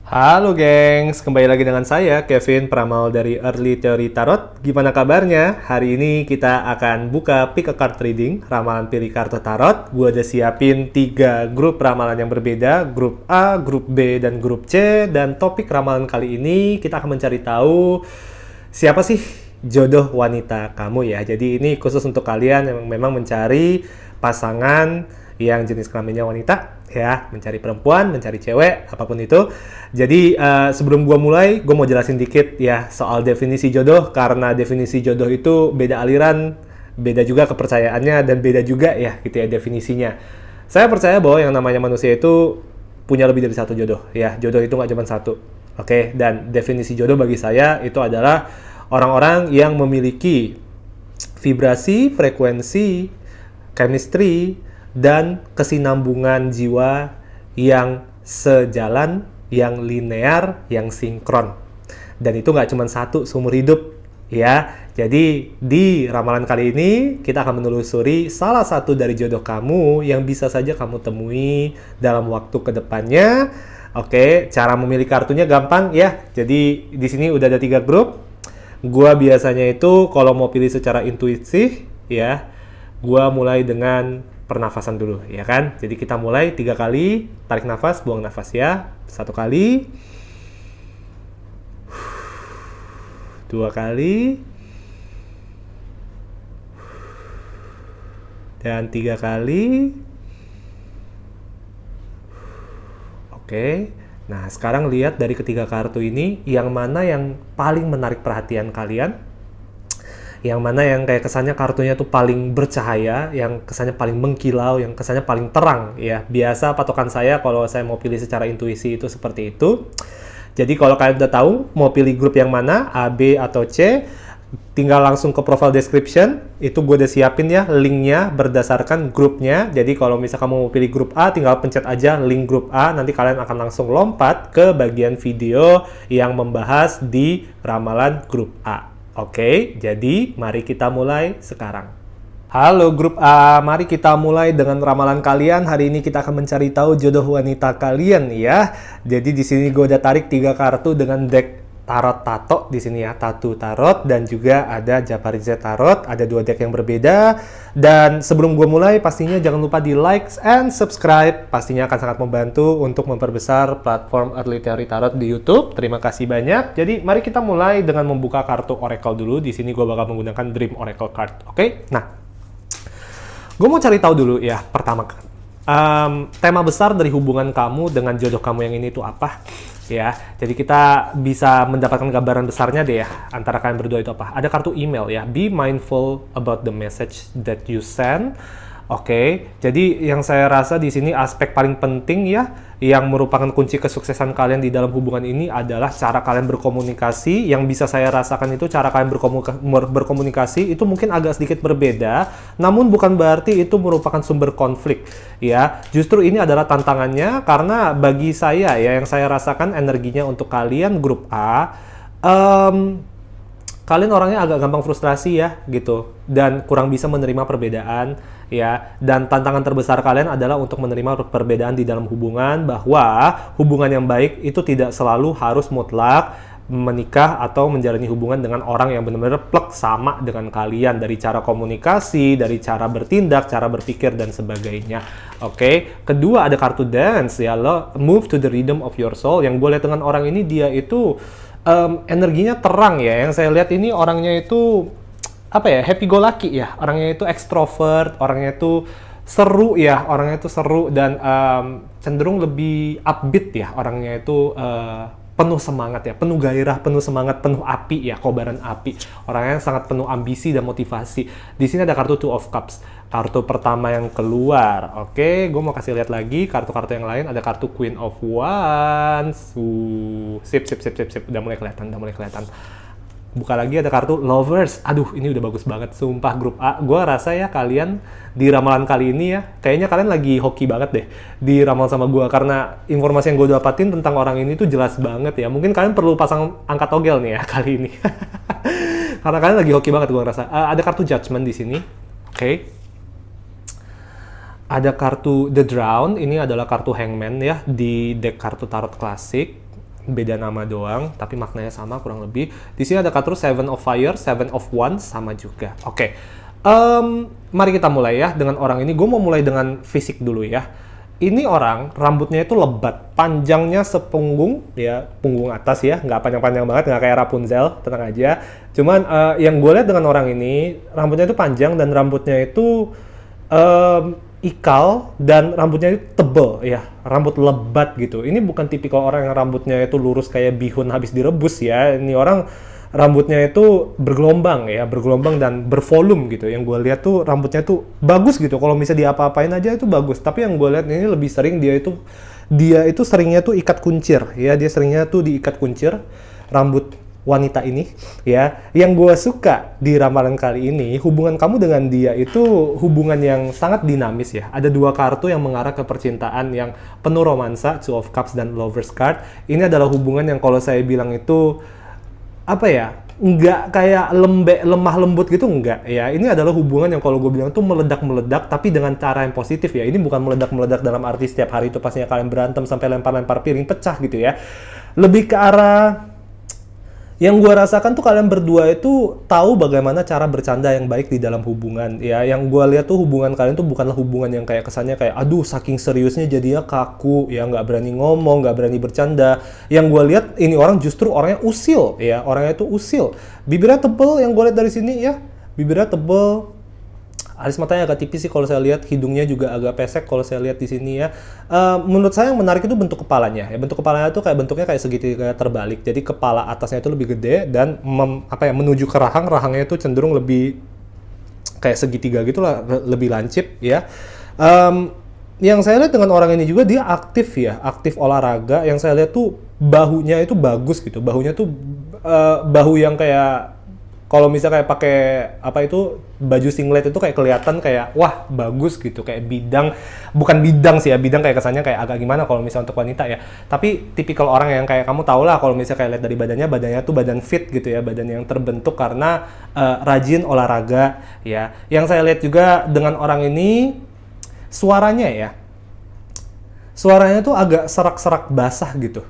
Halo gengs, kembali lagi dengan saya Kevin Pramal dari Early Theory Tarot. Gimana kabarnya? Hari ini kita akan buka pick a card reading, ramalan pilih kartu tarot. Gue udah siapin 3 grup ramalan yang berbeda, grup A, grup B, dan grup C. Dan topik ramalan kali ini kita akan mencari tahu siapa sih jodoh wanita kamu ya. Jadi ini khusus untuk kalian yang memang mencari pasangan yang jenis kelaminnya wanita ya, mencari perempuan, mencari cewek, apapun itu. Jadi sebelum gua mulai, gua mau jelasin dikit ya soal definisi jodoh, karena definisi jodoh itu beda aliran, beda juga kepercayaannya, dan beda juga ya gitu ya definisinya. Saya percaya bahwa yang namanya manusia itu punya lebih dari satu jodoh ya. Jodoh itu nggak cuma satu. Oke, dan definisi jodoh bagi saya itu adalah orang-orang yang memiliki vibrasi, frekuensi, chemistry, dan kesinambungan jiwa yang sejalan, yang linear, yang sinkron. Dan itu nggak cuma satu seumur hidup, ya. Jadi di ramalan kali ini kita akan menelusuri salah satu dari jodoh kamu yang bisa saja kamu temui dalam waktu kedepannya. Oke, cara memilih kartunya gampang ya. Jadi di sini udah ada 3 grup. Gua biasanya itu kalau mau pilih secara intuitif, ya, gua mulai dengan pernafasan dulu, ya kan? Jadi kita mulai 3 kali, tarik nafas, buang nafas ya. 1 kali, 2 kali, dan 3 kali. Oke. Nah, sekarang lihat dari ketiga kartu ini, yang mana yang paling menarik perhatian kalian? Yang mana yang kayak kesannya kartunya tuh paling bercahaya, yang kesannya paling mengkilau, yang kesannya paling terang ya. Biasa patokan saya kalau saya mau pilih secara intuisi itu seperti itu. Jadi kalau kalian udah tahu mau pilih grup yang mana, A, B, atau C, tinggal langsung ke profile description. Itu gue udah siapin ya linknya berdasarkan grupnya. Jadi kalau misal kamu mau pilih grup A, tinggal pencet aja link grup A. Nanti kalian akan langsung lompat ke bagian video yang membahas di ramalan grup A. Oke, jadi mari kita mulai sekarang. Halo grup A, mari kita mulai dengan ramalan kalian. Hari ini kita akan mencari tahu jodoh wanita kalian ya. Jadi di sini gue udah tarik 3 kartu dengan deck tarot tato di sini ya, Tatu Tarot, dan juga ada Japarizze Tarot. Ada 2 deck yang berbeda. Dan sebelum gue mulai, pastinya jangan lupa di like and subscribe. Pastinya akan sangat membantu untuk memperbesar platform Early Theory Tarot di YouTube. Terima kasih banyak. Jadi mari kita mulai dengan membuka kartu Oracle dulu. Di sini gue bakal menggunakan Dream Oracle card. Oke? Nah, gue mau cari tahu dulu ya, pertama tema besar dari hubungan kamu dengan jodoh kamu yang ini tuh apa? Ya, jadi kita bisa mendapatkan gambaran besarnya deh ya, antara kalian berdua itu apa. Ada kartu email ya, be mindful about the message that you send. Oke, jadi yang saya rasa di sini aspek paling penting ya, yang merupakan kunci kesuksesan kalian di dalam hubungan ini adalah cara kalian berkomunikasi. Yang bisa saya rasakan itu cara kalian berkomunikasi itu mungkin agak sedikit berbeda, namun bukan berarti itu merupakan sumber konflik ya. Justru ini adalah tantangannya, karena bagi saya ya, yang saya rasakan energinya untuk kalian grup A, kalian orangnya agak gampang frustrasi ya gitu, dan kurang bisa menerima perbedaan ya. Dan tantangan terbesar kalian adalah untuk menerima perbedaan di dalam hubungan, bahwa hubungan yang baik itu tidak selalu harus mutlak menikah atau menjalani hubungan dengan orang yang benar-benar plek sama dengan kalian, dari cara komunikasi, dari cara bertindak, cara berpikir, dan sebagainya. Oke. Kedua ada kartu Dance ya, lo move to the rhythm of your soul. Yang gue lihat dengan orang ini, dia itu energinya terang ya. Yang saya lihat ini orangnya itu apa ya, happy go lucky ya. Orangnya itu ekstrovert, orangnya itu seru ya, orangnya itu seru, dan cenderung lebih upbeat ya. Orangnya itu penuh semangat ya, penuh gairah, penuh semangat, penuh api ya, kobaran api. Orangnya sangat penuh ambisi dan motivasi. Di sini ada kartu Two of Cups, kartu pertama yang keluar. Oke, gue mau kasih lihat lagi kartu-kartu yang lain. Ada kartu Queen of Wands. Sip. Udah mulai kelihatan. Buka lagi, ada kartu Lovers. Aduh, ini udah bagus banget. Sumpah grup A, gue rasa ya kalian di ramalan kali ini ya, kayaknya kalian lagi hoki banget deh di ramalan sama gue. Karena informasi yang gue dapatin tentang orang ini tuh jelas banget ya. Mungkin kalian perlu pasang angka togel nih ya kali ini. Karena kalian lagi hoki banget gue rasa. Ada kartu Judgment di sini. Oke. Ada kartu The Drown. Ini adalah kartu Hangman ya di deck kartu tarot klasik. beda nama doang, tapi maknanya sama kurang lebih. Di sini ada kartu Seven of Fire, Seven of Wands sama juga. Oke, mari kita mulai ya dengan orang ini. Gue mau mulai dengan fisik dulu ya. Ini orang rambutnya itu lebat, panjangnya sepunggung ya, punggung atas ya, nggak panjang-panjang banget, nggak kayak Rapunzel, tenang aja. Cuman yang gue lihat dengan orang ini rambutnya itu panjang dan rambutnya itu ikal dan rambutnya itu tebel ya, rambut lebat gitu. Ini bukan tipikal orang yang rambutnya itu lurus kayak bihun habis direbus ya. Ini orang rambutnya itu bergelombang ya, bergelombang dan bervolume gitu. Yang gue lihat tuh rambutnya tuh bagus gitu. Kalau misalnya diapa-apain aja itu bagus. Tapi yang gue lihat ini lebih sering dia itu seringnya tuh ikat kuncir ya. Dia seringnya tuh diikat kuncir rambut wanita ini ya. Yang gue suka di ramalan kali ini, hubungan kamu dengan dia itu hubungan yang sangat dinamis ya. Ada dua kartu yang mengarah ke percintaan yang penuh romansa, Two of Cups dan Lovers card. Ini adalah hubungan yang kalau saya bilang itu apa ya, nggak kayak lemah lembut gitu, nggak ya. Ini adalah hubungan yang kalau gue bilang tuh meledak-meledak, tapi dengan cara yang positif ya. Ini bukan meledak-meledak dalam arti setiap hari itu pastinya kalian berantem sampai lempar-lempar piring pecah gitu ya. Lebih ke arah yang gue rasakan tuh kalian berdua itu tahu bagaimana cara bercanda yang baik di dalam hubungan ya. Yang gue lihat tuh hubungan kalian tuh bukanlah hubungan yang kayak kesannya kayak aduh saking seriusnya jadinya kaku ya, nggak berani ngomong, nggak berani bercanda. Yang gue lihat ini orang justru orangnya usil ya, orangnya itu usil. Bibirnya tebel yang gue lihat dari sini ya, bibirnya tebel. Alis matanya agak tipis sih kalau saya lihat, hidungnya juga agak pesek kalau saya lihat di sini ya. Menurut saya yang menarik itu bentuk kepalanya. Ya, bentuk kepalanya tuh kayak bentuknya kayak segitiga terbalik. Jadi kepala atasnya itu lebih gede dan menuju ke rahangnya itu cenderung lebih kayak segitiga gitu lah, lebih lancip ya. Yang saya lihat dengan orang ini juga dia aktif ya, aktif olahraga. Yang saya lihat tuh bahunya itu bagus gitu. Bahunya tuh bahu yang kayak kalau misalnya kayak pakai apa itu baju singlet itu kayak kelihatan kayak wah bagus gitu, kayak bidang, bukan bidang sih ya, bidang kayak kesannya kayak agak gimana kalau misalnya untuk wanita ya, tapi tipikal orang yang kayak kamu tau lah kalau misalnya kayak lihat dari badannya tuh badan fit gitu ya, badan yang terbentuk karena rajin olahraga ya. Yang saya lihat juga dengan orang ini suaranya tuh agak serak-serak basah gitu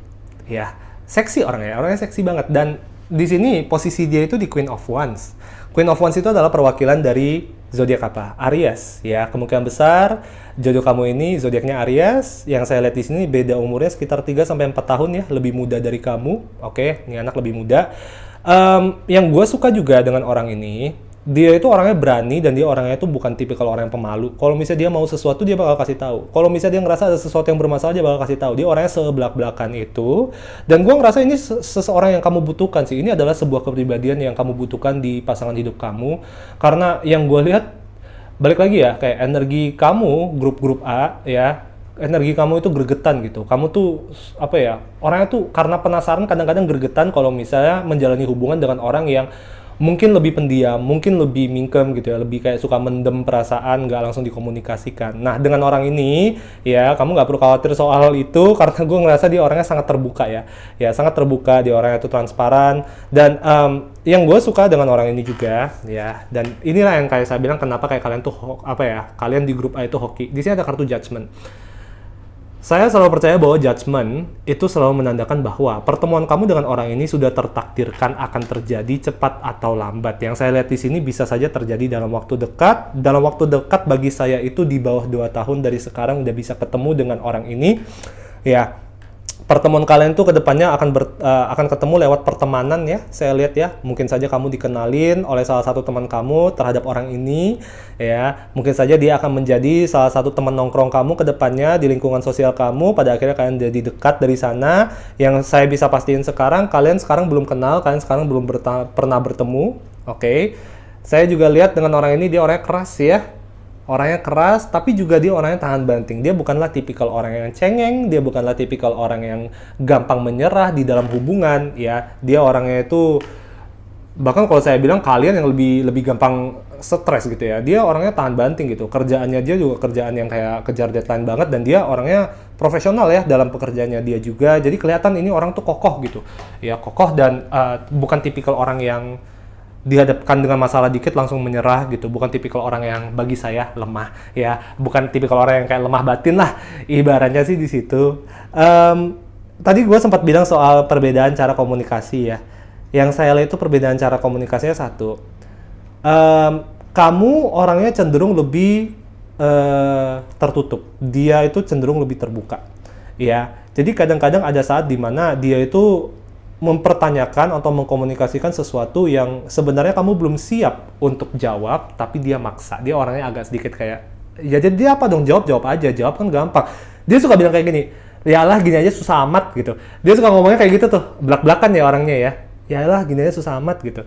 ya, seksi orangnya seksi banget. Dan di sini posisi dia itu di Queen of Wands. Queen of Wands itu adalah perwakilan dari zodiak apa? Aries ya. Kemungkinan besar jodoh kamu ini zodiaknya Aries. Yang saya lihat di sini beda umurnya sekitar 3 sampai 4 tahun ya, lebih muda dari kamu. Oke, ini anak lebih muda. Yang gue suka juga dengan orang ini, dia itu orangnya berani dan dia orangnya itu bukan tipikal orang yang pemalu. Kalau misalnya dia mau sesuatu dia bakal kasih tahu. Kalau misalnya dia ngerasa ada sesuatu yang bermasalah dia bakal kasih tahu. Dia orangnya sebelak-belakan itu. Dan gue ngerasa ini seseorang yang kamu butuhkan sih. Ini adalah sebuah kepribadian yang kamu butuhkan di pasangan hidup kamu. Karena yang gue lihat balik lagi ya, kayak energi kamu grup A ya. Energi kamu itu gregetan gitu. Kamu tuh apa ya? Orangnya tuh karena penasaran kadang-kadang gregetan kalau misalnya menjalani hubungan dengan orang yang mungkin lebih pendiam, mungkin lebih mingkem gitu ya, lebih kayak suka mendem perasaan, nggak langsung dikomunikasikan. Nah, dengan orang ini, ya kamu nggak perlu khawatir soal itu, karena gue ngerasa dia orangnya sangat terbuka ya. Ya, sangat terbuka, dia orangnya itu transparan. Dan yang gue suka dengan orang ini juga, ya, dan inilah yang kayak saya bilang, kenapa kayak kalian tuh, kalian di grup A itu hoki. Di sini ada kartu judgment. Saya selalu percaya bahwa judgment itu selalu menandakan bahwa pertemuan kamu dengan orang ini sudah tertakdirkan akan terjadi cepat atau lambat. Yang saya lihat di sini bisa saja terjadi dalam waktu dekat. Dalam waktu dekat bagi saya itu di bawah 2 tahun dari sekarang udah bisa ketemu dengan orang ini. Ya, pertemuan kalian tuh kedepannya akan ketemu lewat pertemanan ya. Saya lihat ya, mungkin saja kamu dikenalin oleh salah satu teman kamu terhadap orang ini ya. Mungkin saja dia akan menjadi salah satu teman nongkrong kamu kedepannya di lingkungan sosial kamu. Pada akhirnya kalian jadi dekat dari sana. Yang saya bisa pastiin sekarang, kalian sekarang belum kenal, kalian sekarang belum pernah bertemu. Oke. Saya juga lihat dengan orang ini dia orangnya keras ya. Orangnya keras, tapi juga dia orangnya tahan banting. Dia bukanlah tipikal orang yang cengeng, dia bukanlah tipikal orang yang gampang menyerah di dalam hubungan, ya. Dia orangnya itu, bahkan kalau saya bilang kalian yang lebih gampang stres gitu ya. Dia orangnya tahan banting gitu. Kerjaannya dia juga kerjaan yang kayak kejar deadline banget, dan dia orangnya profesional ya dalam pekerjaannya dia juga. Jadi kelihatan ini orang tuh kokoh gitu. Ya, kokoh dan bukan tipikal orang yang dihadapkan dengan masalah dikit langsung menyerah gitu. Bukan tipikal orang yang bagi saya lemah ya, bukan tipikal orang yang kayak lemah batin lah ibaratnya sih di situ. tadi gue sempat bilang soal perbedaan cara komunikasi ya. Yang saya lihat itu perbedaan cara komunikasinya satu. Em, Kamu orangnya cenderung lebih tertutup. Dia itu cenderung lebih terbuka. Ya, jadi kadang-kadang ada saat dimana dia itu mempertanyakan atau mengkomunikasikan sesuatu yang sebenarnya kamu belum siap untuk jawab, tapi dia maksa. Dia orangnya agak sedikit kayak, ya jadi dia apa dong, jawab aja, jawab kan gampang. Dia suka bilang kayak gini, ya lah gini aja susah amat gitu. Dia suka ngomongnya kayak gitu tuh, belak-belakan ya orangnya ya. Ya lah gini aja susah amat gitu.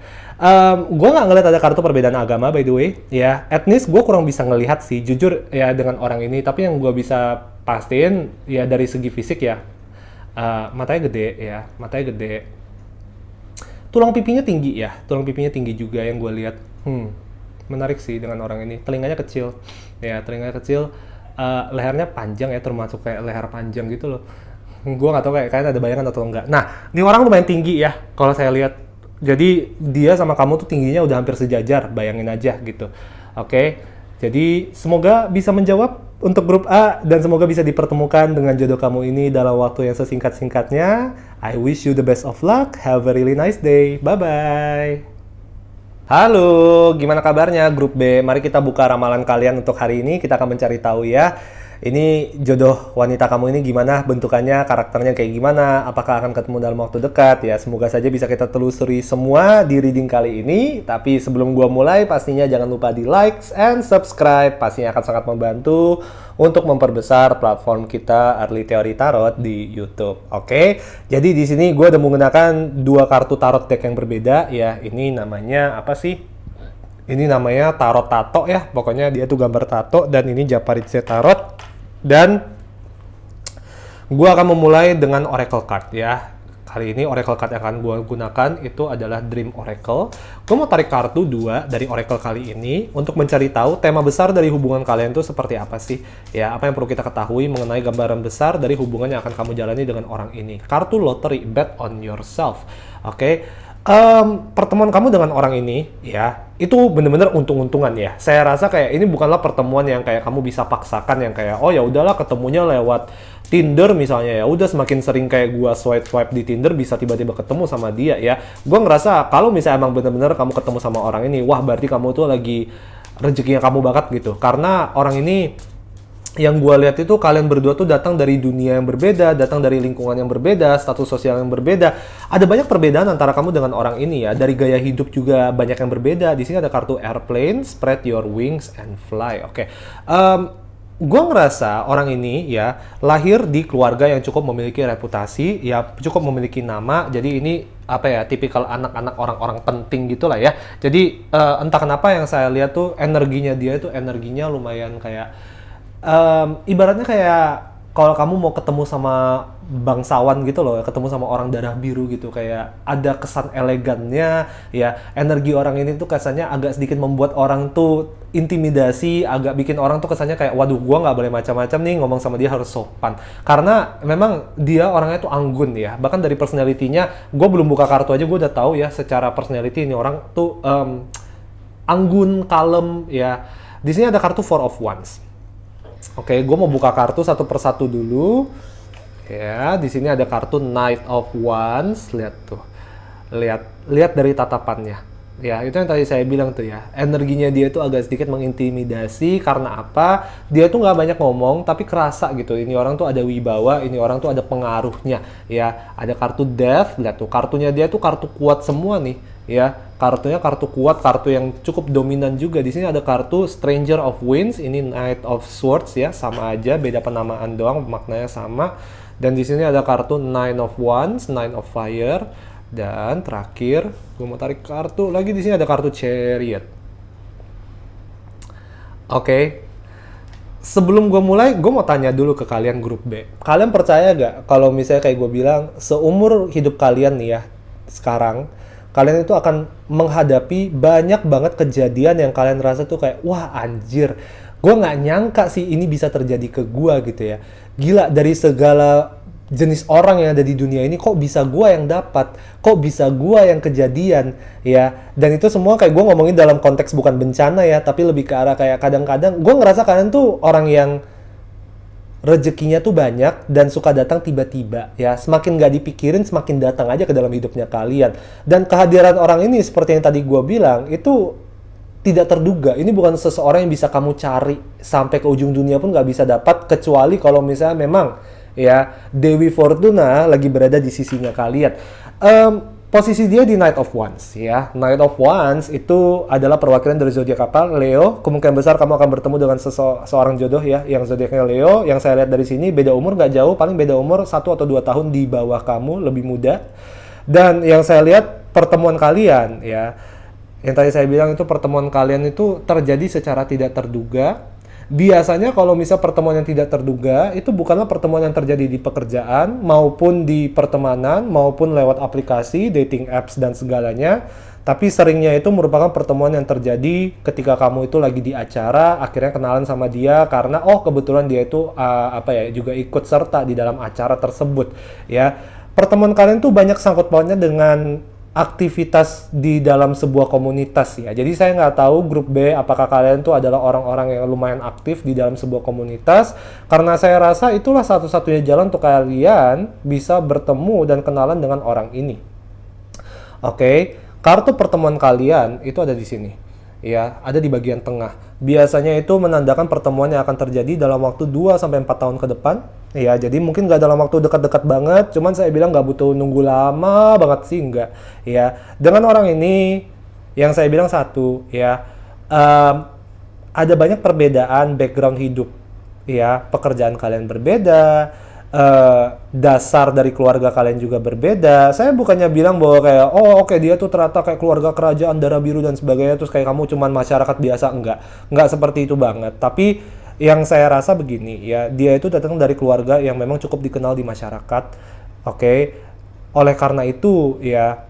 Gue nggak ngeliat ada kartu perbedaan agama by the way, ya etnis gue kurang bisa ngelihat sih, jujur ya dengan orang ini. Tapi yang gue bisa pastiin ya dari segi fisik ya, matanya gede ya, matanya gede. Tulang pipinya tinggi ya, tulang pipinya tinggi juga yang gue lihat. Menarik sih dengan orang ini. Telinganya kecil, ya telinganya kecil. Lehernya panjang ya, termasuk kayak leher panjang gitu loh. Gue nggak tahu kayak kalian ada bayangan atau enggak. Nah, ini orang lumayan tinggi ya, kalau saya lihat. Jadi dia sama kamu tuh tingginya udah hampir sejajar, bayangin aja gitu. Oke, jadi semoga bisa menjawab untuk grup A dan semoga bisa dipertemukan dengan jodoh kamu ini dalam waktu yang sesingkat-singkatnya. I wish you the best of luck. Have a really nice day. Bye-bye. Halo, gimana kabarnya grup B? Mari kita buka ramalan kalian untuk hari ini. Kita akan mencari tahu ya. Ini jodoh wanita kamu ini gimana bentukannya, karakternya kayak gimana, apakah akan ketemu dalam waktu dekat ya. Semoga saja bisa kita telusuri semua di reading kali ini. Tapi sebelum gua mulai, pastinya jangan lupa di like and subscribe. Pastinya akan sangat membantu untuk memperbesar platform kita Early Theory Tarot di YouTube. Oke. Jadi di sini gua udah menggunakan dua kartu tarot deck yang berbeda ya. Ini namanya apa sih? Ini namanya tarot tato ya. Pokoknya dia tuh gambar tato dan ini Japaritse Tarot. Dan gue akan memulai dengan Oracle Card ya. Kali ini Oracle Card yang akan gue gunakan itu adalah Dream Oracle. Gue mau tarik kartu 2 dari Oracle kali ini untuk mencari tahu tema besar dari hubungan kalian itu seperti apa sih. Ya, apa yang perlu kita ketahui mengenai gambaran besar dari hubungan yang akan kamu jalani dengan orang ini. Kartu Lottery, Bet on Yourself. Oke. Pertemuan kamu dengan orang ini ya itu bener-bener untung-untungan ya. Saya rasa kayak ini bukanlah pertemuan yang kayak kamu bisa paksakan yang kayak oh ya udahlah ketemunya lewat Tinder misalnya ya udah semakin sering kayak gua swipe di Tinder bisa tiba-tiba ketemu sama dia ya. Gua ngerasa kalau misalnya emang bener-bener kamu ketemu sama orang ini wah berarti kamu tuh lagi rezekinya kamu banget gitu karena orang ini yang gue lihat itu kalian berdua tuh datang dari dunia yang berbeda, datang dari lingkungan yang berbeda, status sosial yang berbeda. Ada banyak perbedaan antara kamu dengan orang ini ya. Dari gaya hidup juga banyak yang berbeda. Di sini ada kartu airplane, spread your wings and fly. Oke. Gue ngerasa orang ini ya lahir di keluarga yang cukup memiliki reputasi, ya cukup memiliki nama. Jadi ini apa ya tipikal anak-anak orang-orang penting gitulah ya. Jadi entah kenapa yang saya lihat tuh energinya dia itu energinya lumayan kayak ibaratnya kayak kalau kamu mau ketemu sama bangsawan gitu loh, ketemu sama orang darah biru gitu, kayak ada kesan elegannya ya. Energi orang ini tuh kesannya agak sedikit membuat orang tuh intimidasi, agak bikin orang tuh kesannya kayak waduh gua nggak boleh macam-macam nih ngomong sama dia, harus sopan karena memang dia orangnya tuh anggun ya. Bahkan dari personality-nya, gue belum buka kartu aja gue udah tahu ya secara personality ini orang tuh anggun, kalem ya. Di sini ada kartu Four of Wands. Oke, gue mau buka kartu satu persatu dulu. Ya, di sini ada kartu Knight of Wands. Lihat tuh, lihat dari tatapannya. Ya, itu yang tadi saya bilang tuh ya. Energinya dia tuh agak sedikit mengintimidasi. Karena apa? Dia tuh nggak banyak ngomong, tapi kerasa gitu. Ini orang tuh ada wibawa, ini orang tuh ada pengaruhnya. Ya, ada kartu Death. Lihat tuh, kartunya dia tuh kartu kuat semua nih. Ya, kartunya kartu kuat, kartu yang cukup dominan juga. Di sini ada kartu Stranger of Winds, ini Knight of Swords ya, sama aja, beda penamaan doang, maknanya sama. Dan di sini ada kartu Nine of Wands, Nine of Fire, dan terakhir, gue mau tarik kartu lagi. Di sini ada kartu Chariot. Oke. Sebelum gue mulai, gue mau tanya dulu ke kalian grup B. Kalian percaya gak kalau misalnya kayak gue bilang, seumur hidup kalian nih ya, sekarang kalian itu akan menghadapi banyak banget kejadian yang kalian rasa tuh kayak wah anjir, gue nggak nyangka sih ini bisa terjadi ke gue gitu ya. Gila, dari segala jenis orang yang ada di dunia ini kok bisa gue yang dapat, kok bisa gue yang kejadian ya. Dan itu semua kayak gue ngomongin dalam konteks bukan bencana ya, tapi lebih ke arah kayak kadang-kadang gue ngerasa kalian tuh orang yang rezekinya tuh banyak dan suka datang tiba-tiba ya. Semakin nggak dipikirin, semakin datang aja ke dalam hidupnya kalian. Dan kehadiran orang ini seperti yang tadi gue bilang, itu tidak terduga. Ini bukan seseorang yang bisa kamu cari sampai ke ujung dunia pun nggak bisa dapat, kecuali kalau misalnya memang ya Dewi Fortuna lagi berada di sisinya kalian. Posisi dia di Knight of Wands ya. Knight of Wands itu adalah perwakilan dari zodiak apa? Leo. Kemungkinan besar kamu akan bertemu dengan seorang jodoh ya, yang zodiaknya Leo. Yang saya lihat dari sini beda umur nggak jauh, paling beda umur 1 atau 2 tahun di bawah kamu, lebih muda. Dan yang saya lihat pertemuan kalian ya, yang tadi saya bilang itu pertemuan kalian itu terjadi secara tidak terduga. Biasanya kalau misal pertemuan yang tidak terduga, itu bukanlah pertemuan yang terjadi di pekerjaan, maupun di pertemanan, maupun lewat aplikasi, dating apps, dan segalanya. Tapi seringnya itu merupakan pertemuan yang terjadi ketika kamu itu lagi di acara, akhirnya kenalan sama dia karena, oh kebetulan dia itu juga ikut serta di dalam acara tersebut. Ya, pertemuan kalian tuh banyak sangkut pautnya dengan aktivitas di dalam sebuah komunitas ya. Jadi saya nggak tahu grup B apakah kalian tuh adalah orang-orang yang lumayan aktif di dalam sebuah komunitas, karena saya rasa itulah satu-satunya jalan untuk kalian bisa bertemu dan kenalan dengan orang ini. Oke, kartu pertemuan kalian itu ada di sini. Ya, ada di bagian tengah. Biasanya itu menandakan pertemuan yang akan terjadi dalam waktu 2 sampai 4 tahun ke depan. Ya, jadi mungkin nggak dalam waktu dekat-dekat banget, cuman saya bilang nggak butuh nunggu lama banget sih, nggak. Ya, dengan orang ini, yang saya bilang satu, ya, ada banyak perbedaan background hidup. Ya, pekerjaan kalian berbeda, dasar dari keluarga kalian juga berbeda. Saya bukannya bilang bahwa kayak, oh oke, dia tuh ternyata kayak keluarga kerajaan darah biru dan sebagainya, terus kayak kamu cuman masyarakat biasa. Enggak seperti itu banget. Tapi yang saya rasa begini ya, dia itu datang dari keluarga yang memang cukup dikenal di masyarakat. Oke, oleh karena itu ya,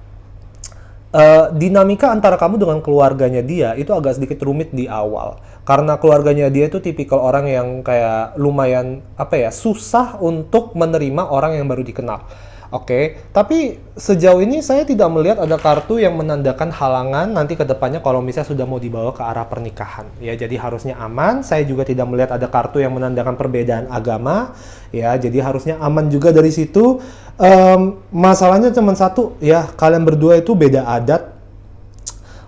dinamika antara kamu dengan keluarganya dia itu agak sedikit rumit di awal, karena keluarganya dia itu tipikal orang yang kayak lumayan susah untuk menerima orang yang baru dikenal. Oke, tapi sejauh ini saya tidak melihat ada kartu yang menandakan halangan nanti ke depannya kalau misalnya sudah mau dibawa ke arah pernikahan. Ya, jadi harusnya aman. Saya juga tidak melihat ada kartu yang menandakan perbedaan agama. Ya, jadi harusnya aman juga dari situ. Masalahnya cuma satu, ya, kalian berdua itu beda adat.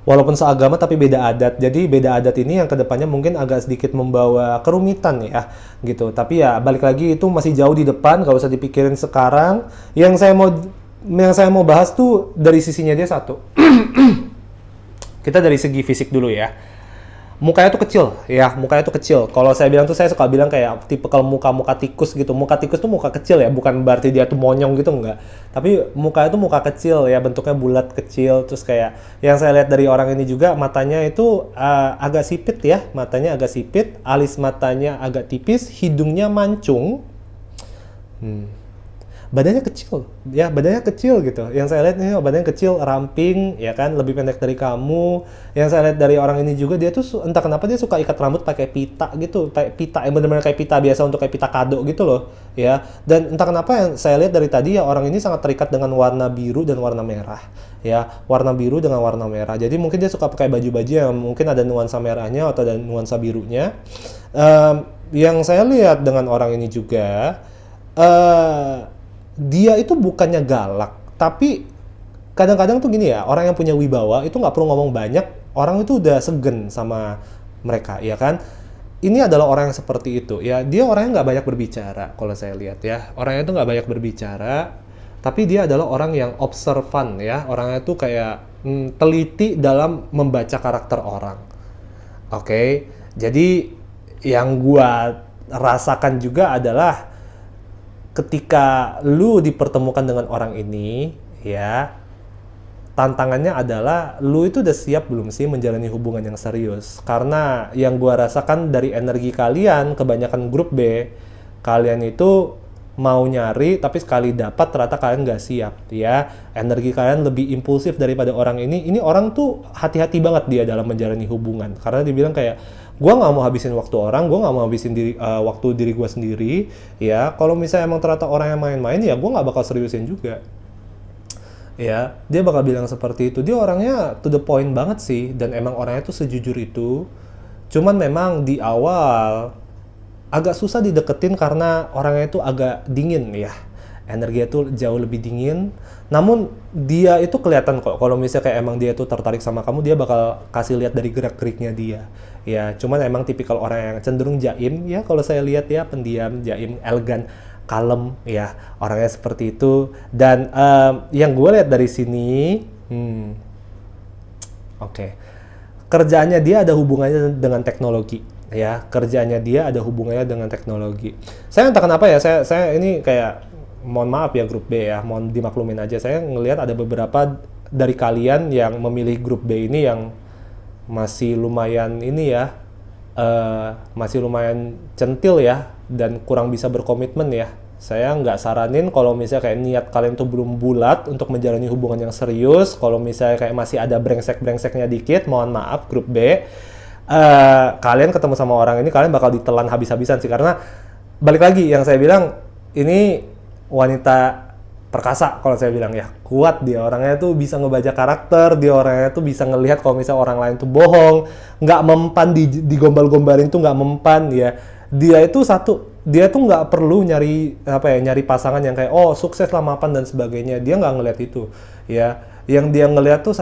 Walaupun seagama tapi beda adat. Jadi beda adat ini yang kedepannya mungkin agak sedikit membawa kerumitan ya, gitu. Tapi ya balik lagi itu masih jauh di depan, gak usah dipikirin sekarang. Yang saya mau bahas tuh dari sisinya dia satu. Kita dari segi fisik dulu ya. Mukanya tuh kecil, ya, mukanya tuh kecil. Kalau saya bilang tuh, saya suka bilang kayak tipe kalau muka tikus gitu. Muka tikus tuh muka kecil ya, bukan berarti dia tuh monyong gitu, enggak. Tapi mukanya tuh muka kecil ya, bentuknya bulat kecil. Terus kayak yang saya lihat dari orang ini juga, matanya itu agak sipit ya, matanya agak sipit, alis matanya agak tipis, hidungnya mancung. Badannya kecil, ya, badannya kecil gitu. Yang saya lihat ini badannya kecil, ramping, ya kan, lebih pendek dari kamu. Yang saya lihat dari orang ini juga, dia tuh entah kenapa dia suka ikat rambut pakai pita gitu, kayak pita yang benar-benar kayak pita biasa untuk kayak pita kado gitu loh, ya. Dan entah kenapa yang saya lihat dari tadi ya, orang ini sangat terikat dengan warna biru dan warna merah, ya, warna biru dengan warna merah. Jadi mungkin dia suka pakai baju-baju yang mungkin ada nuansa merahnya atau ada nuansa birunya. Yang saya lihat dengan orang ini juga, dia itu bukannya galak, tapi kadang-kadang tuh gini ya, orang yang punya wibawa itu nggak perlu ngomong banyak, orang itu udah segen sama mereka, ya kan? Ini adalah orang yang seperti itu, ya. Dia orangnya nggak banyak berbicara, kalau saya lihat ya. Orangnya itu nggak banyak berbicara, tapi dia adalah orang yang observan, ya. Orangnya tuh kayak teliti dalam membaca karakter orang. Oke, jadi yang gua rasakan juga adalah ketika lu dipertemukan dengan orang ini, ya, tantangannya adalah lu itu udah siap belum sih menjalani hubungan yang serius? Karena yang gua rasakan dari energi kalian, kebanyakan grup B, kalian itu mau nyari, tapi sekali dapat ternyata kalian nggak siap, ya. Energi kalian lebih impulsif daripada orang ini. Ini orang tuh hati-hati banget dia dalam menjalani hubungan, karena dibilang kayak, gue nggak mau habisin waktu orang, gue nggak mau habisin waktu diri gue sendiri, ya. Kalau misalnya emang ternyata orang yang main-main, ya gue nggak bakal seriusin juga, ya. Dia bakal bilang seperti itu. Dia orangnya to the point banget sih, dan emang orangnya tuh sejujur itu. Cuman memang di awal agak susah dideketin karena orangnya itu agak dingin ya. Energinya tuh jauh lebih dingin. Namun dia itu kelihatan kok kalau misalnya kayak emang dia tuh tertarik sama kamu, dia bakal kasih lihat dari gerak-geriknya dia. Ya, cuman emang tipikal orang yang cenderung jaim ya, kalau saya lihat ya, pendiam, jaim, elegan, kalem ya, orangnya seperti itu. Dan yang gue lihat dari sini, oke. Kerjaannya dia ada hubungannya dengan teknologi, ya. Kerjaannya dia ada hubungannya dengan teknologi. Saya entah kenapa ya, saya ini kayak, mohon maaf ya grup B ya, mohon dimaklumin aja. Saya ngelihat ada beberapa dari kalian yang memilih grup B ini yang masih lumayan ini ya, masih lumayan centil ya, dan kurang bisa berkomitmen ya. Saya nggak saranin kalau misalnya kayak niat kalian tuh belum bulat untuk menjalani hubungan yang serius. Kalau misalnya kayak masih ada brengsek-brengseknya dikit, mohon maaf grup B. Kalian ketemu sama orang ini, kalian bakal ditelan habis-habisan sih. Karena balik lagi yang saya bilang, ini wanita perkasa kalau saya bilang ya. Kuat dia, orangnya tuh bisa ngebaca karakter, dia orangnya tuh bisa ngelihat kalau misalnya orang lain tuh bohong. Nggak mempan, digombal-gombalin tuh nggak mempan ya. Dia itu dia tuh nggak perlu nyari nyari pasangan yang kayak sukses lah, mapan dan sebagainya. Dia nggak ngelihat itu ya. Yang dia ngelihat tuh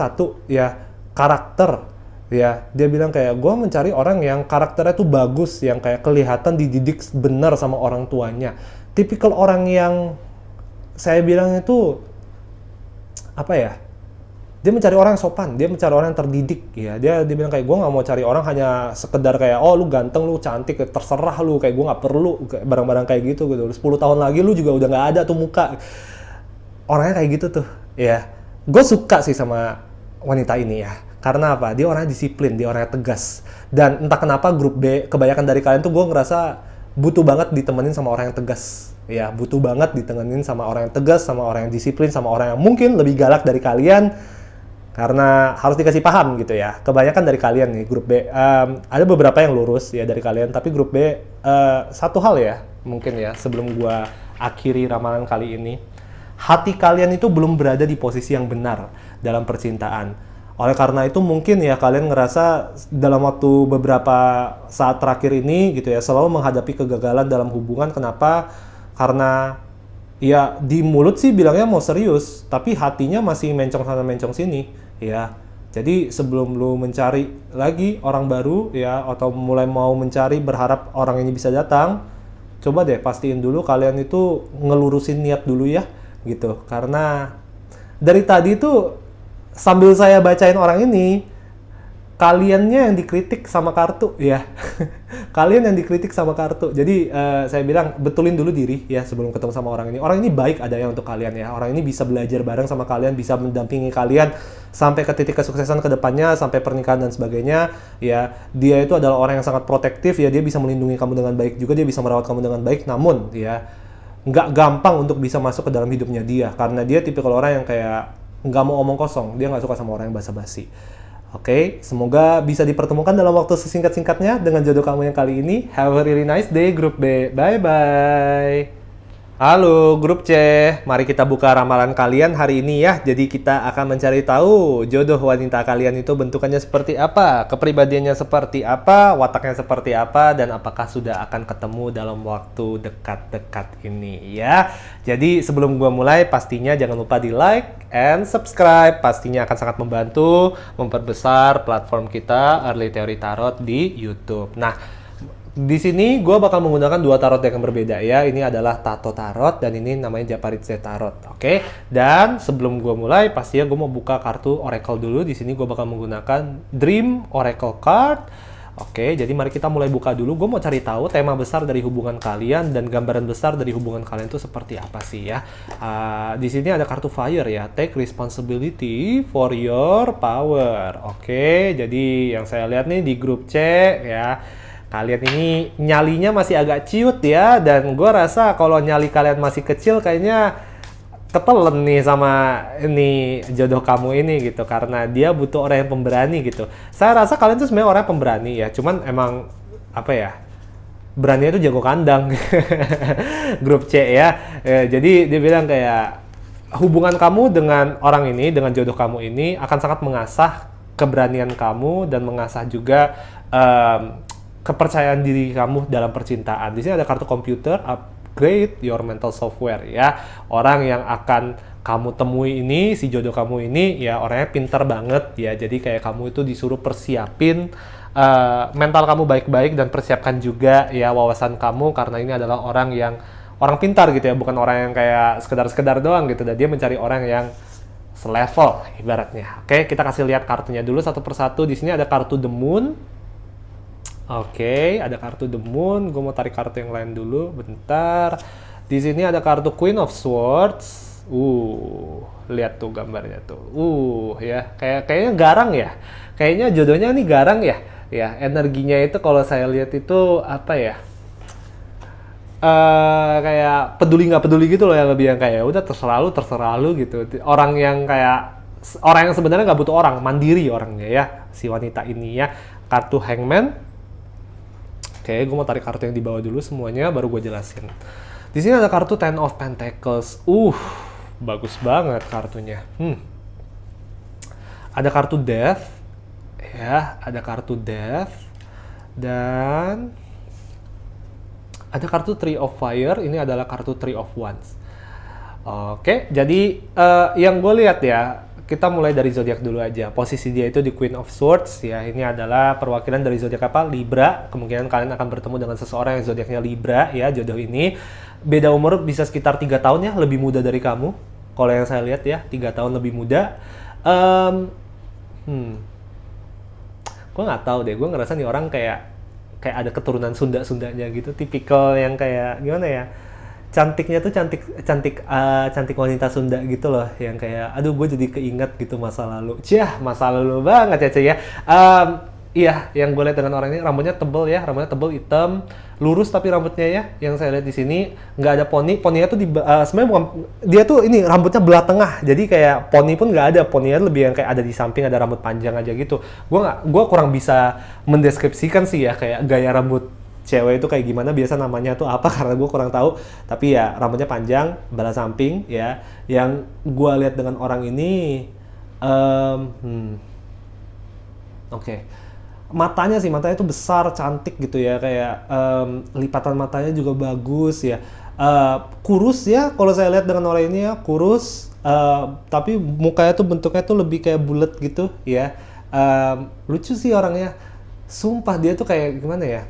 ya, karakter ya. Dia bilang kayak, gue mencari orang yang karakternya tuh bagus, yang kayak kelihatan dididik benar sama orang tuanya. Tipikal orang yang saya bilang itu dia mencari orang yang sopan, dia mencari orang yang terdidik ya. Dia bilang kayak, gue nggak mau cari orang hanya sekedar kayak lu ganteng, lu cantik, terserah lu, kayak gue nggak perlu barang-barang kayak gitu 10 tahun lagi lu juga udah nggak ada tuh muka. Orangnya kayak gitu tuh ya. Gue suka sih sama wanita ini ya, karena apa, dia orangnya disiplin, dia orangnya tegas. Dan entah kenapa grup B, kebanyakan dari kalian tuh gue ngerasa butuh banget ditemenin sama orang yang tegas ya, butuh banget ditemenin sama orang yang tegas, sama orang yang disiplin, sama orang yang mungkin lebih galak dari kalian. Karena harus dikasih paham gitu ya. Kebanyakan dari kalian nih, grup B, ada beberapa yang lurus ya dari kalian, tapi grup B, satu hal ya, mungkin ya, sebelum gua akhiri ramalan kali ini, hati kalian itu belum berada di posisi yang benar dalam percintaan. Oleh karena itu mungkin ya kalian ngerasa dalam waktu beberapa saat terakhir ini gitu ya, selalu menghadapi kegagalan dalam hubungan. Kenapa? Karena ya di mulut sih bilangnya mau serius, tapi hatinya masih mencong sana mencong sini ya. Jadi sebelum lu mencari lagi orang baru ya, atau mulai mau mencari berharap orang ini bisa datang, coba deh pastiin dulu kalian itu ngelurusin niat dulu ya gitu. Karena dari tadi tuh sambil saya bacain orang ini, kaliannya yang dikritik sama kartu ya. Kalian yang dikritik sama kartu. Jadi saya bilang betulin dulu diri ya sebelum ketemu sama orang ini. Orang ini baik adanya untuk kalian ya. Orang ini bisa belajar bareng sama kalian, bisa mendampingi kalian sampai ke titik kesuksesan ke depannya, sampai pernikahan dan sebagainya ya. Dia itu adalah orang yang sangat protektif ya. Dia bisa melindungi kamu dengan baik juga, dia bisa merawat kamu dengan baik. Namun ya nggak gampang untuk bisa masuk ke dalam hidupnya dia, karena dia tipikal orang yang kayak nggak mau omong kosong. Dia nggak suka sama orang yang basa-basi. Oke, semoga bisa dipertemukan dalam waktu sesingkat-singkatnya dengan jodoh kamu yang kali ini. Have a really nice day, grup B. Bye-bye. Halo, grup C. Mari kita buka ramalan kalian hari ini ya. Jadi kita akan mencari tahu jodoh wanita kalian itu bentukannya seperti apa, kepribadiannya seperti apa, wataknya seperti apa, dan apakah sudah akan ketemu dalam waktu dekat-dekat ini ya. Jadi sebelum gua mulai, pastinya jangan lupa di like and subscribe. Pastinya akan sangat membantu memperbesar platform kita Early Theory Tarot di YouTube. Nah, di sini gue bakal menggunakan dua tarot yang berbeda ya. Ini adalah Tato Tarot dan ini namanya Japaritse Tarot. Oke. Dan sebelum gue mulai, pastinya gue mau buka kartu Oracle dulu. Di sini gue bakal menggunakan Dream Oracle Card. Oke, jadi mari kita mulai buka dulu. Gue mau cari tahu tema besar dari hubungan kalian dan gambaran besar dari hubungan kalian itu seperti apa sih ya. Di sini ada kartu Fire ya. Take responsibility for your power. Oke, jadi yang saya lihat nih di grup C ya, kalian ini nyalinya masih agak ciut ya, dan gue rasa kalau nyali kalian masih kecil kayaknya ketelen nih sama ini jodoh kamu ini gitu, karena dia butuh orang yang pemberani gitu. Saya rasa kalian tuh sebenarnya orang yang pemberani ya, cuman emang beraninya itu jago kandang. Grup C ya. Jadi dia bilang kayak hubungan kamu dengan orang ini, dengan jodoh kamu ini akan sangat mengasah keberanian kamu dan mengasah juga kepercayaan diri kamu dalam percintaan. Di sini ada kartu komputer, upgrade your mental software ya. Orang yang akan kamu temui ini, si jodoh kamu ini ya orangnya pintar banget ya. Jadi kayak kamu itu disuruh persiapin mental kamu baik-baik dan persiapkan juga ya wawasan kamu, karena ini adalah orang pintar gitu ya, bukan orang yang kayak sekedar doang gitu. Dan dia mencari orang yang selevel ibaratnya. Oke, kita kasih lihat kartunya dulu satu persatu. Di sini ada kartu The Moon. Oke, ada kartu The Moon. Gue mau tarik kartu yang lain dulu, bentar. Di sini ada kartu Queen of Swords. Lihat tuh gambarnya tuh. Ya, kayaknya garang ya. Kayaknya jodohnya nih garang ya. Ya, energinya itu kalau saya lihat itu apa ya? Kayak peduli nggak peduli gitu loh, ya lebih yang kayak udah terserah lu gitu. Orang yang sebenarnya nggak butuh orang, mandiri orangnya ya, si wanita ini ya. Kartu Hangman. Oke, gue mau tarik kartu yang di bawah dulu semuanya, baru gue jelasin. Di sini ada kartu Ten of Pentacles. Bagus banget kartunya. Ada kartu Death. Ya, ada kartu Death. Dan ada kartu Tree of Fire. Ini adalah kartu Tree of Wands. Oke, jadi yang gue lihat ya, kita mulai dari zodiak dulu aja. Posisi dia itu di Queen of Swords ya. Ini adalah perwakilan dari zodiak apa? Libra. Kemungkinan kalian akan bertemu dengan seseorang yang zodiaknya Libra ya, jodoh ini. Beda umur bisa sekitar 3 tahun ya, lebih muda dari kamu. Kalau yang saya lihat ya, 3 tahun lebih muda. Gue nggak tahu deh, gue ngerasa nih orang kayak ada keturunan Sundanya gitu, tipikal yang kayak gimana ya, cantiknya tuh cantik wanita Sunda gitu loh, yang kayak aduh gue jadi keinget gitu masa lalu banget ya Cek ya. Iya, yang gue lihat dengan orang ini rambutnya tebel ya, hitam, lurus tapi rambutnya ya, yang saya lihat di sini nggak ada poninya tuh sebenarnya bukan, dia tuh ini rambutnya belah tengah, jadi kayak poni pun nggak ada, poninya lebih yang kayak ada di samping, ada rambut panjang aja gitu. Gue kurang bisa mendeskripsikan sih ya kayak gaya rambut cewek itu kayak gimana, biasa namanya tuh apa karena gue kurang tahu, tapi ya rambutnya panjang, belah samping ya. Yang gue lihat dengan orang ini, matanya tuh besar, cantik gitu ya, kayak lipatan matanya juga bagus ya. Kurus ya, kalau saya lihat dengan orang ini ya, kurus, tapi mukanya tuh bentuknya tuh lebih kayak bulat gitu ya. Lucu sih orangnya, sumpah dia tuh kayak gimana ya,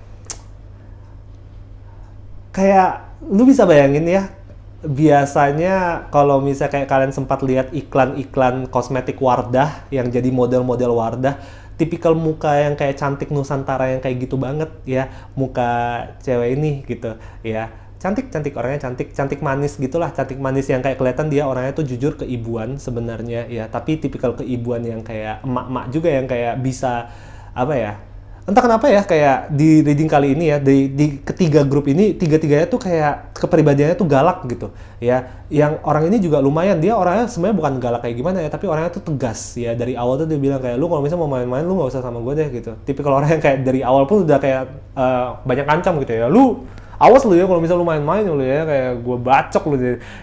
kayak lu bisa bayangin ya, biasanya kalau misalnya kayak kalian sempat lihat iklan-iklan kosmetik Wardah yang jadi model-model Wardah, tipikal muka yang kayak cantik Nusantara yang kayak gitu banget ya, muka cewek ini gitu ya. Cantik orangnya, cantik manis gitulah, cantik manis yang kayak kelihatan dia orangnya tuh jujur keibuan sebenarnya ya, tapi tipikal keibuan yang kayak emak-emak juga yang kayak bisa apa ya, entah kenapa ya, kayak di reading kali ini ya, di ketiga grup ini, tiga-tiganya tuh kayak kepribadiannya tuh galak gitu ya. Yang orang ini juga lumayan, dia orangnya sebenarnya bukan galak kayak gimana ya, tapi orangnya tuh tegas ya. Dari awal tuh dia bilang kayak, lu kalau misalnya mau main-main lu nggak usah sama gue deh gitu. Tipikal orang yang kayak dari awal pun udah kayak banyak ancam gitu ya, lu awas lu ya kalau misalnya lu main-main lu ya, kayak gue bacok lu.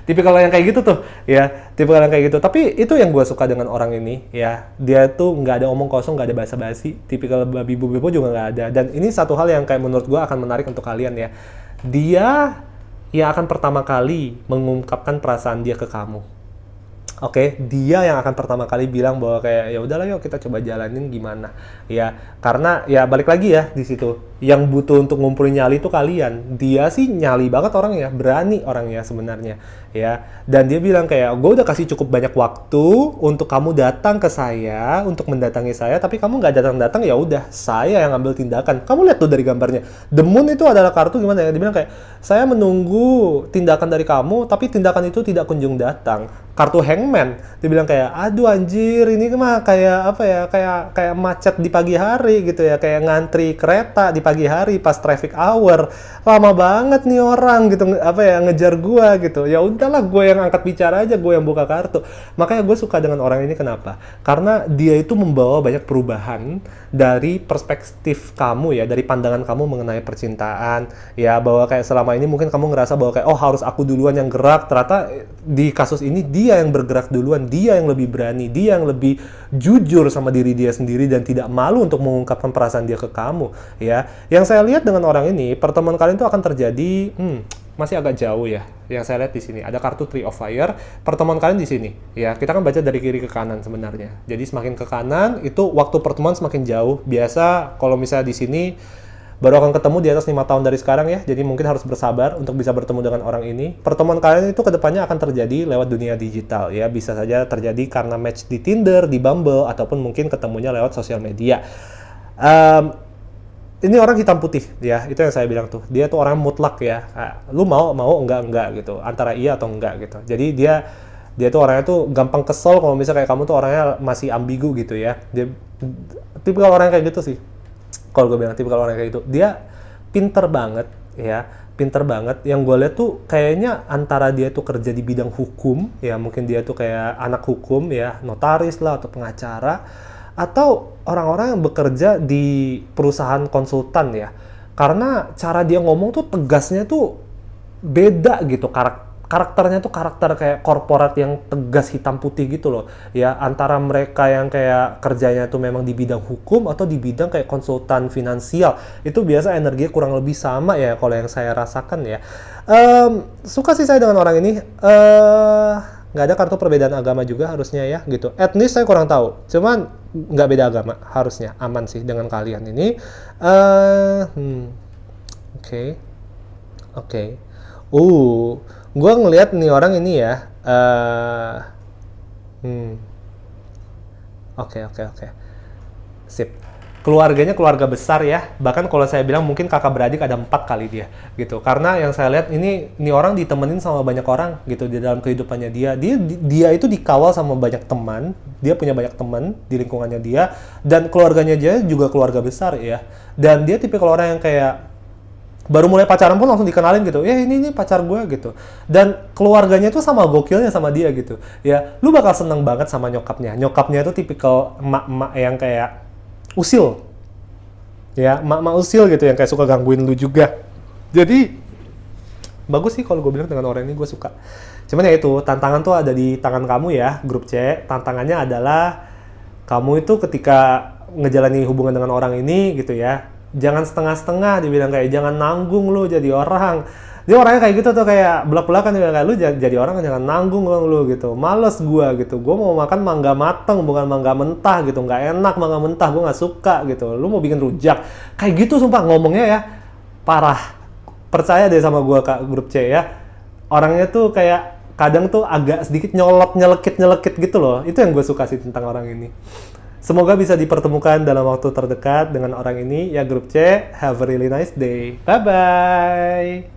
Tipikal yang kayak gitu tuh ya, tipikal yang kayak gitu. Tapi itu yang gue suka dengan orang ini ya, dia tuh nggak ada omong kosong, nggak ada basa-basi, tipikal babi bu juga nggak ada. Dan ini satu hal yang kayak menurut gue akan menarik untuk kalian ya, dia yang akan pertama kali mengungkapkan perasaan dia ke kamu. Oke, dia yang akan pertama kali bilang bahwa kayak ya udahlah yuk kita coba jalanin gimana ya, karena ya balik lagi ya di situ, yang butuh untuk ngumpulin nyali itu kalian. Dia sih nyali banget orangnya, berani orangnya sebenarnya ya, dan dia bilang kayak gue udah kasih cukup banyak waktu untuk kamu datang ke saya, untuk mendatangi saya, tapi kamu nggak datang, ya udah saya yang ambil tindakan. Kamu lihat tuh dari gambarnya, The Moon itu adalah kartu gimana ya, dia bilang kayak saya menunggu tindakan dari kamu, tapi tindakan itu tidak kunjung datang. Kartu Hangman, dia bilang kayak aduh anjir, ini mah kayak apa ya, kayak macet di pagi hari gitu ya, kayak ngantri kereta di pagi hari pas traffic hour, lama banget nih orang gitu, apa ya, ngejar gua gitu. Ya udahlah, gue yang angkat bicara aja, gue yang buka kartu. Makanya gue suka dengan orang ini, kenapa? Karena dia itu membawa banyak perubahan dari perspektif kamu ya, dari pandangan kamu mengenai percintaan ya, bahwa kayak selama ini mungkin kamu ngerasa bahwa kayak oh harus aku duluan yang gerak, ternyata di kasus ini dia yang bergerak bergerak duluan, dia yang lebih berani, dia yang lebih jujur sama diri dia sendiri dan tidak malu untuk mengungkapkan perasaan dia ke kamu, ya. Yang saya lihat dengan orang ini, pertemuan kalian itu akan terjadi, masih agak jauh ya. Yang saya lihat di sini ada kartu Three of Fire, pertemuan kalian di sini, ya. Kita kan baca dari kiri ke kanan sebenarnya. Jadi semakin ke kanan itu waktu pertemuan semakin jauh. Biasa kalau misalnya di sini baru akan ketemu di atas 5 tahun dari sekarang ya, jadi mungkin harus bersabar untuk bisa bertemu dengan orang ini. Pertemuan kalian itu kedepannya akan terjadi lewat dunia digital ya, bisa saja terjadi karena match di Tinder, di Bumble, ataupun mungkin ketemunya lewat sosial media. Ini orang hitam putih ya, itu yang saya bilang tuh, dia tuh orang mutlak ya, lu mau enggak gitu, antara iya atau enggak gitu. Jadi dia tuh orangnya tuh gampang kesel kalau misalnya kayak kamu tuh orangnya masih ambigu gitu ya. Dia tipikal orang kayak gitu sih. Kalau gue bilang tipikal orang kayak gitu, dia pinter banget ya, pinter banget. Yang gue lihat tuh kayaknya antara dia tuh kerja di bidang hukum ya, mungkin dia tuh kayak anak hukum ya, notaris lah atau pengacara, atau orang-orang yang bekerja di perusahaan konsultan ya. Karena cara dia ngomong tuh tegasnya tuh beda gitu, karakternya tuh karakter kayak korporat yang tegas hitam putih gitu loh ya, antara mereka yang kayak kerjanya tuh memang di bidang hukum atau di bidang kayak konsultan finansial, itu biasa energinya kurang lebih sama ya kalau yang saya rasakan ya. Suka sih saya dengan orang ini. Nggak ada kartu perbedaan agama juga harusnya ya gitu. Etnis saya kurang tahu, cuman nggak beda agama, harusnya aman sih dengan kalian ini. Oke. Gue ngelihat nih orang ini ya. Oke. Sip. Keluarganya keluarga besar ya. Bahkan kalau saya bilang mungkin kakak beradik ada 4 kali dia gitu. Karena yang saya lihat ini orang ditemenin sama banyak orang gitu di dalam kehidupannya dia. Dia itu dikawal sama banyak teman. Dia punya banyak teman di lingkungannya dia, dan keluarganya dia juga keluarga besar ya. Dan dia tipikal orang yang kayak baru mulai pacaran pun langsung dikenalin gitu, ya ini pacar gue gitu. Dan keluarganya tuh sama gokilnya sama dia gitu ya. Lu bakal seneng banget sama nyokapnya tuh tipikal emak-emak yang kayak usil ya, emak-emak usil gitu yang kayak suka gangguin lu juga. Jadi bagus sih kalau gue bilang dengan orang ini, gue suka. Cuman ya itu, tantangan tuh ada di tangan kamu ya, grup C. Tantangannya adalah kamu itu ketika ngejalani hubungan dengan orang ini gitu ya, jangan setengah-setengah. Dibilang kayak jangan nanggung lu jadi orang. Dia orangnya kayak gitu tuh, kayak belak-belakan, dia bilang kayak lu jadi orang jangan nanggung lu gitu. Males gua gitu. Gua mau makan mangga mateng bukan mangga mentah gitu. Nggak enak mangga mentah, gua nggak suka gitu. Lu mau bikin rujak. Kayak gitu sumpah ngomongnya ya. Parah. Percaya deh sama gua Kak, grup C ya. Orangnya tuh kayak kadang tuh agak sedikit nyelekit gitu loh. Itu yang gue suka sih tentang orang ini. Semoga bisa dipertemukan dalam waktu terdekat dengan orang ini ya grup C. Have a really nice day. Bye-bye.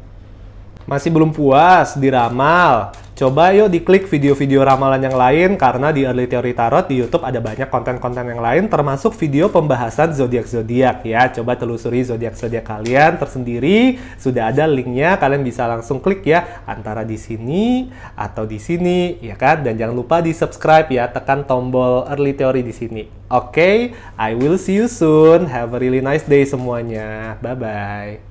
Masih belum puas diramal? Coba yuk diklik video-video ramalan yang lain, karena di Early Theory Tarot di YouTube ada banyak konten-konten yang lain, termasuk video pembahasan zodiak-zodiak ya. Coba telusuri zodiak-zodiak kalian tersendiri, sudah ada linknya, kalian bisa langsung klik ya, antara di sini atau di sini ya kan. Dan jangan lupa di subscribe ya, tekan tombol Early Theory di sini. Oke, I will see you soon. Have a really nice day semuanya. Bye-bye.